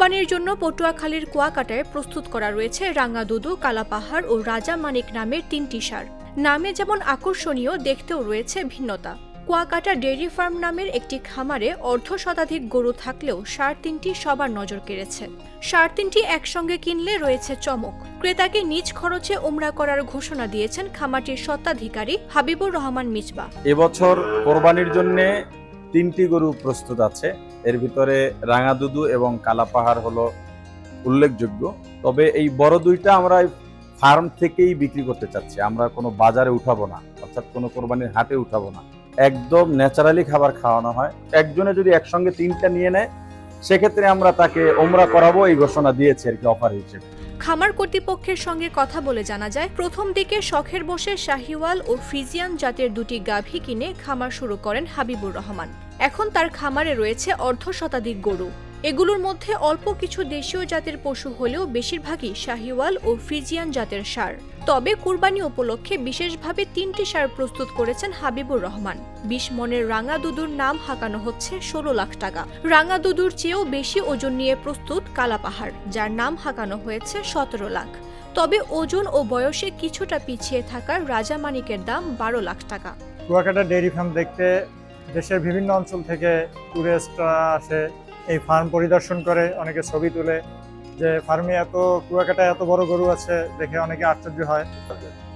কোরবানির জন্য পটুয়াখালীর কুয়াকাটায় প্রস্তুত করা রয়েছে রাঙাদুদু, কালাপাহাড় ও রাজামানিক নামের ৩টি ষাঁড়। নামে যেমন আকর্ষণীয়, দেখতেও রয়েছে ভিন্নতা। কুয়াকাটা ডেইরি ফার্ম নামের একটি খামারে অর্ধশতাধিক গরু থাকলেও ষাঁড় ৩টি সবার নজর কেড়েছে। ষাঁড় ৩টি একসঙ্গে কিনলে রয়েছে চমক। ক্রেতাকে নিজ খরচে ওমরা করার ঘোষণা দিয়েছেন খামারটির স্বত্বাধিকারী হাবিবুর রহমান মিজবা। এবছর কোরবানির জন্য ৩টি গরু প্রস্তুত আছে। এর ভিতরে রাঙাদুদু এবং কালাপাহাড় হলো উল্লেখযোগ্য। তবে এই বড় দুইটা আমরা ফার্ম থেকেই বিক্রি করতে চাচ্ছি। আমরা কোনো বাজারে উঠাবো না, অর্থাৎ কোনো কোরবানির হাটে উঠাবো না। একদম ন্যাচারালি খাবার খাওয়ানো হয়। একজনে যদি একসঙ্গে ৩টা নিয়ে নেয়, সেক্ষেত্রে আমরা তাকে ওমরা করাবো, এই ঘোষণা দিয়েছে আর কি অফার হিসেবে। খামার কর্তৃপক্ষের সঙ্গে কথা বলে জানা যায়, প্রথম দিকে শখের বসে শাহিওয়াল ও ফ্রিজিয়ান জাতের দুটি গাভী কিনে খামার শুরু করেন হাবিবুর রহমান। এখন তার খামারে রয়েছে অর্ধশতাধিক গরু। এগুলোর মধ্যে অল্প কিছু দেশীয় জাতের পশু হলেও বেশিরভাগই শাহিওয়াল ও ফ্রিজিয়ান জাতের ষাঁড়। তবে কুরবানি উপলক্ষে বিশেষভাবে ৩টি ষাঁড় প্রস্তুত করেছেন হাবিবুর রহমান। ২০ মনের রাঙাদুদুর নাম হাঁকানো হচ্ছে ১৬ লাখ টাকা। রাঙাদুদুর চেয়েও বেশি ওজন নিয়ে প্রস্তুত কালাপাহাড়, যার নাম হাঁকানো হয়েছে ১৭ লাখ। তবে ওজন ও বয়সে কিছুটা পিছিয়ে থাকার রাজামানিকের দাম ১২ লাখ টাকা। কুয়াকাটা ডেইরি ফার্ম দেখতে দেশের বিভিন্ন অঞ্চল থেকে টুরিস্টরা আসে, এই ফার্ম পরিদর্শন করে, অনেকে ছবি তুলে যে ফার্মে কুয়াকাটায় এত বড় গরু আছে দেখে অনেকে আশ্চর্য হয়।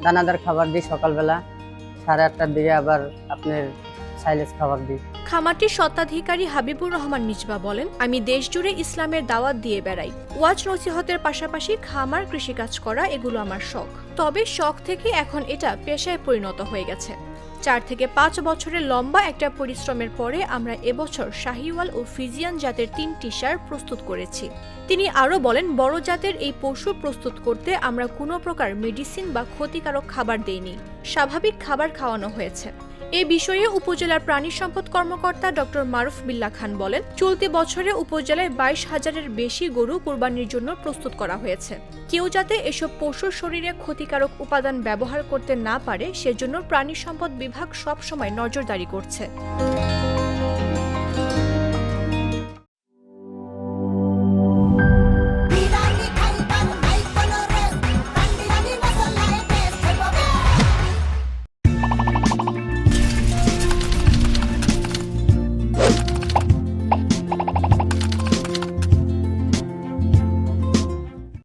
দানাদার খাবার দিই সকালবেলা, 8:30টার দিকে আবার আপনার সাইলেজ খাবার দিই। খামারটির স্বত্বাধিকারী হাবিবুর রহমান মিজবা বলেন, আমি দেশ জুড়ে ইসলামের দাওয়াত দিয়ে বেড়াই। ওয়াজ নসিহতের পাশাপাশি খামার, কৃষিকাজ করা এগুলো আমার শখ। তবে শখ থেকে এখন এটা পেশায় পরিণত হয়ে গেছে। ৪ থেকে ৫ বছরের লম্বা একটা পরিশ্রমের পরে আমরা এবছর শাহিওয়াল ও ফ্রিজিয়ান জাতের ৩টি ষাঁড় প্রস্তুত করেছি। তিনি আরও বলেন, বড় জাতের এই পশু প্রস্তুত করতে আমরা কোনো প্রকার মেডিসিন বা ক্ষতিকারক খাবার দেইনি, স্বাভাবিক খাবার খাওয়ানো হয়েছে। এ বিষয়ে উপজেলার প্রাণী সম্পদ কর্মকর্তা ডক্টর মারুফ বিল্লাহ খান বলেন, চলতি বছরে উপজেলায় ২২,০০০-এর বেশি গরু কুরবানির জন্য প্রস্তুত করা হয়েছে। কেউ যাতে এসব পশুর শরীরে ক্ষতিকারক উপাদান ব্যবহার করতে না পারে, সেজন্য প্রাণী সম্পদ বিভাগ সবসময় নজরদারি করছে।